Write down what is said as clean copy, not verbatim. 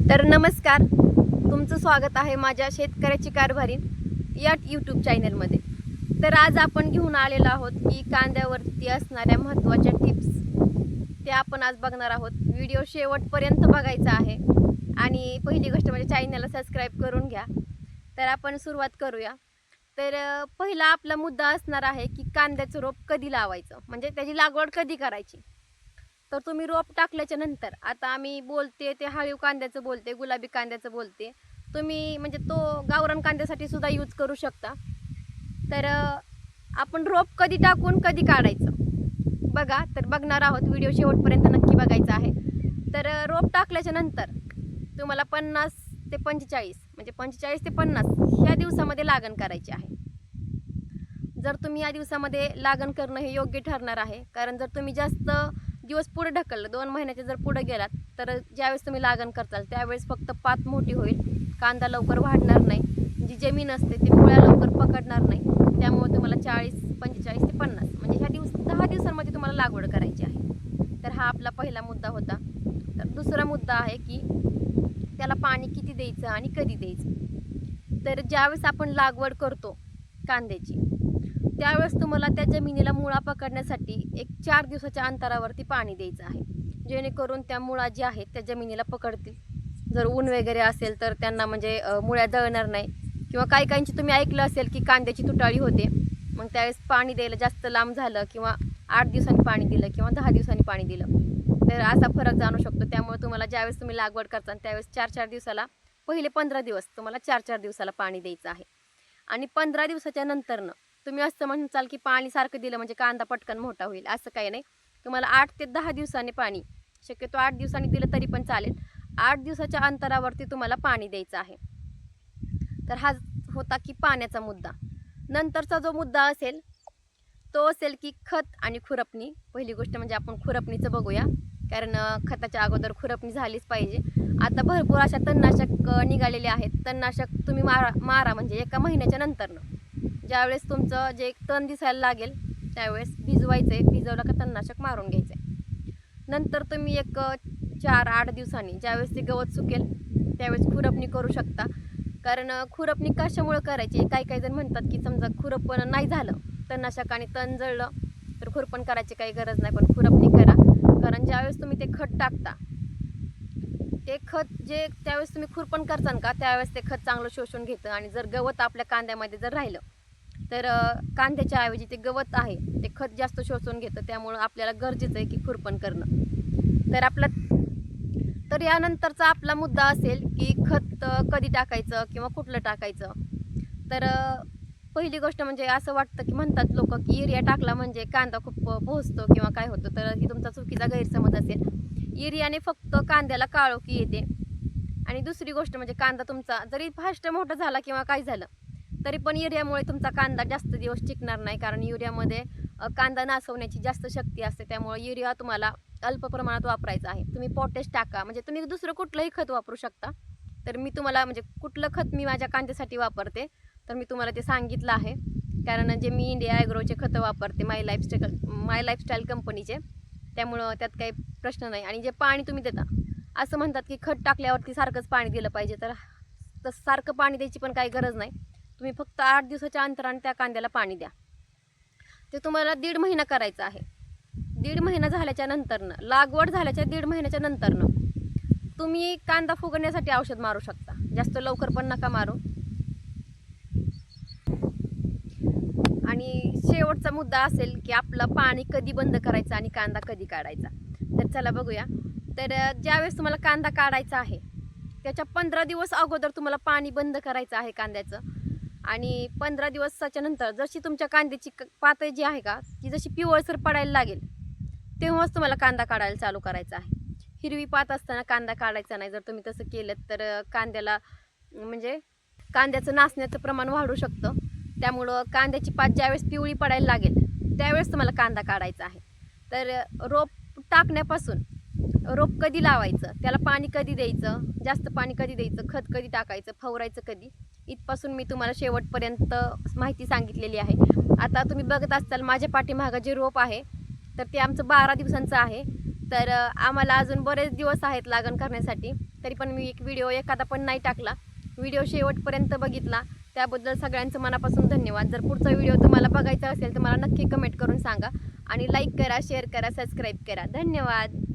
तर नमस्कार, तुमचं स्वागत आहे माझ्या शेतकऱ्याची कारभारी या यूट्यूब चॅनलमध्ये। तर आज आपण घेऊन आलेलो आहोत की कांद्यावरती असणाऱ्या महत्त्वाच्या टिप्स ते आपण आज बघणार आहोत। व्हिडिओ शेवटपर्यंत बघायचा आहे आणि पहिली गोष्ट म्हणजे चॅनलला सबस्क्राइब करून घ्या। तर आपण सुरुवात करूया। तर पहिला आपला मुद्दा असणार आहे की कांद्याचं रोप कधी लावायचं, म्हणजे त्याची लागवड कधी करायची। तर तुम्ही रोप टाकल्याच्या नंतर, आता आम्ही बोलते ते हळीव कांद्याचं बोलते, गुलाबी कांद्याचं बोलते, तुम्ही म्हणजे तो गावरान कांद्यासाठी सुद्धा यूज करू शकता। तर आपण रोप कधी टाकून कधी काढायचं बघा, तर बघणार आहोत, व्हिडिओ शेवटपर्यंत नक्की बघायचा आहे। तर रोप टाकल्याच्या नंतर तुम्हाला 50 ते 45 म्हणजे 45 ते 50 ह्या दिवसामध्ये लागण करायची आहे। जर तुम्ही या दिवसामध्ये लागण करणं हे योग्य ठरणार आहे, कारण जर तुम्ही जास्त दिवस पुढे ढकललं, 2 महिन्याचे जर पुढे गेलात, तर ज्यावेळेस तुम्ही लागण करताल त्यावेळेस फक्त पात मोठी होईल, कांदा लवकर वाढणार नाही, जी जमीन असते ती मुळ्या लवकर पकडणार नाही। त्यामुळे तुम्हाला 40, 45 ते 50 म्हणजे ह्या 10 दिवसांमध्ये तुम्हाला लागवड करायची आहे। तर हा आपला पहिला मुद्दा होता। तर दुसरा मुद्दा आहे की त्याला पाणी किती द्यायचं आणि कधी द्यायचं। तर ज्यावेळेस आपण लागवड करतो कांद्याची, त्यावेळेस तुम्हाला त्या जमिनीला मुळा पकडण्यासाठी एक 4 दिवसाच्या अंतरावरती पाणी द्यायचं आहे, जेणेकरून त्या मुळा ज्या आहेत त्या जमिनीला पकडतील। जर ऊन वगैरे असेल तर त्यांना म्हणजे मुळ्या जळणार नाही, किंवा काही काहींची तुम्ही ऐकलं असेल की कांद्याची तुटाळी होते, मग त्यावेळेस पाणी द्यायला जास्त लांब झालं किंवा 8 दिवसांनी पाणी दिलं किंवा 10 दिवसांनी पाणी दिलं तर असा फरक जाणू शकतो। त्यामुळे तुम्हाला ज्यावेळेस तुम्ही लागवड करता त्यावेळेस 4-4 दिवसाला, पहिले 15 दिवस तुम्हाला 4-4 दिवसाला पाणी द्यायचं आहे। आणि 15 दिवसाच्या नंतरनं तुम्ही असं म्हणसाल की पाणी सारखं दिलं म्हणजे कांदा पटकन मोठा होईल, असं काही नाही। तुम्हाला 8 ते 10 दिवसांनी पाणी, शक्यतो 8 दिवसांनी दिलं तरी पण चालेल, 8 दिवसाच्या अंतरावरती तुम्हाला पाणी द्यायचं आहे। तर हा होता की पाण्याचा मुद्दा। नंतरचा जो मुद्दा असेल तो असेल की खत आणि खुरपणी। पहिली गोष्ट म्हणजे आपण खुरपणीचं बघूया, कारण खताच्या अगोदर खुरपणी झालीच पाहिजे। आता भरपूर अशा तणनाशक निघालेले आहेत, तणनाशक तुम्ही मारा म्हणजे एका महिन्याच्या नंतरनं, ज्यावेळेस तुमचं जे तण दिसायला लागेल त्यावेळेस भिजवायचं आहे, भिजवलं का तणनाशक मारून घ्यायचं आहे। नंतर तुम्ही एक 4-8 दिवसांनी ज्यावेळेस ते गवत सुकेल त्यावेळेस खुरपणी करू शकता। कारण खुरपणी कशामुळे करायची, काही जण म्हणतात की समजा खुरपण नाही झालं, तणनाशकाने तण जळलं तर खुरपण करायची काही गरज नाही, पण खुरपणी करा। कारण ज्यावेळेस तुम्ही ते खत टाकता, ते खत जे त्यावेळेस तुम्ही खुरपण करता का त्यावेळेस ते खत चांगलं शोषून घेतं, आणि जर गवत आपल्या कांद्यामध्ये जर राहिलं तर कांद्याच्या ऐवजी ते गवत आहे ते खत जास्त शोषून घेतं। त्यामुळं आपल्याला गरजेचं आहे की खुरपण करणं। तर यानंतरचा आपला मुद्दा असेल की खत कधी टाकायचं किंवा कुठलं टाकायचं। तर पहिली गोष्ट म्हणजे असं वाटतं की म्हणतात लोक की युरिया टाकला म्हणजे कांदा खूप पोहोचतो किंवा काय होतं, तर ही तुमचा चुकीचा गैरसमज असेल। युरियाने फक्त कांद्याला काळोखी येते, आणि दुसरी गोष्ट म्हणजे कांदा तुमचा जरी फास्ट मोठा झाला किंवा काय झालं तरी पण युरियामुळे तुमचा कांदा जास्त दिवस टिकणार नाही, कारण युरियामध्ये कांदा नासवण्याची जास्त शक्ती असते। त्यामुळे युरिया तुम्हाला अल्प प्रमाणात वापरायचा आहे। तुम्ही पोटॅश टाका, म्हणजे तुम्ही दुसरं कुठलंही खत वापरू शकता। तर मी तुम्हाला म्हणजे कुठलं खत मी माझ्या कांद्यासाठी वापरते तर मी तुम्हाला ते सांगितलं आहे, कारण जे मी इंडिया ॲग्रोचे खतं वापरते, माय लाईफस्टाईल कंपनीचे, त्यामुळं त्यात काही प्रश्न नाही। आणि जे पाणी तुम्ही देता, असं म्हणतात की खत टाकल्यावरती सारखंच पाणी दिलं पाहिजे, तर तसं सारखं पाणी द्यायची पण काही गरज नाही। तुम्ही फक्त 8 दिवसाच्या अंतराने त्या कांद्याला पाणी द्या। ते तुम्हाला 1.5 महिना करायचं आहे। 1.5 महिना झाल्याच्या नंतरनं, लागवड झाल्याच्या 1.5 महिन्याच्या नंतरनं तुम्ही कांदा फुगण्यासाठी औषध मारू शकता, जास्त लवकर पण नका मारू। आणि शेवटचा मुद्दा असेल की आपलं पाणी कधी बंद करायचं आणि कांदा कधी काढायचा। तर चला बघूया। तर ज्यावेळेस तुम्हाला कांदा काढायचा आहे त्याच्या 15 दिवस अगोदर तुम्हाला पाणी बंद करायचं आहे कांद्याचं, आणि 15 दिवसाच्या नंतर जशी तुमच्या कांद्याची पातळी जी आहे का ती जशी पिवळसर पडायला लागेल तेव्हाच तुम्हाला कांदा काढायला चालू करायचा आहे। हिरवी पात असताना कांदा काढायचा नाही। जर तुम्ही तसं केलं तर कांद्याला म्हणजे कांद्याचं नासण्याचं प्रमाण वाढू शकतं। त्यामुळं कांद्याची पात ज्यावेळेस पिवळी पडायला लागेल त्यावेळेस तुम्हाला कांदा काढायचा आहे। तर रोप टाकण्यापासून रोप कधी लावायचं, त्याला पाणी कधी द्यायचं, जास्त पाणी कधी द्यायचं, खत कधी टाकायचं, फवारायचं कधी, इथपासून मी तुम्हाला शेवटपर्यंत माहिती सांगितलेली आहे। आता तुम्ही बघत असाल माझ्या पाठीमागं जे रोप आहे तर ते आमचं 12 दिवसांचं आहे। तर आम्हाला अजून बरेच दिवस आहेत लागण करण्यासाठी, तरी पण मी एक व्हिडिओ एखादा पण नाही टाकला. व्हिडिओ शेवटपर्यंत बघितला त्याबद्दल सगळ्यांचं मनापासून धन्यवाद. जर पुढचा व्हिडिओ तुम्हाला बघायचा असेल तर मला नक्की कमेंट करून सांगा आणि लाईक करा, शेअर करा, सबस्क्राईब करा. धन्यवाद.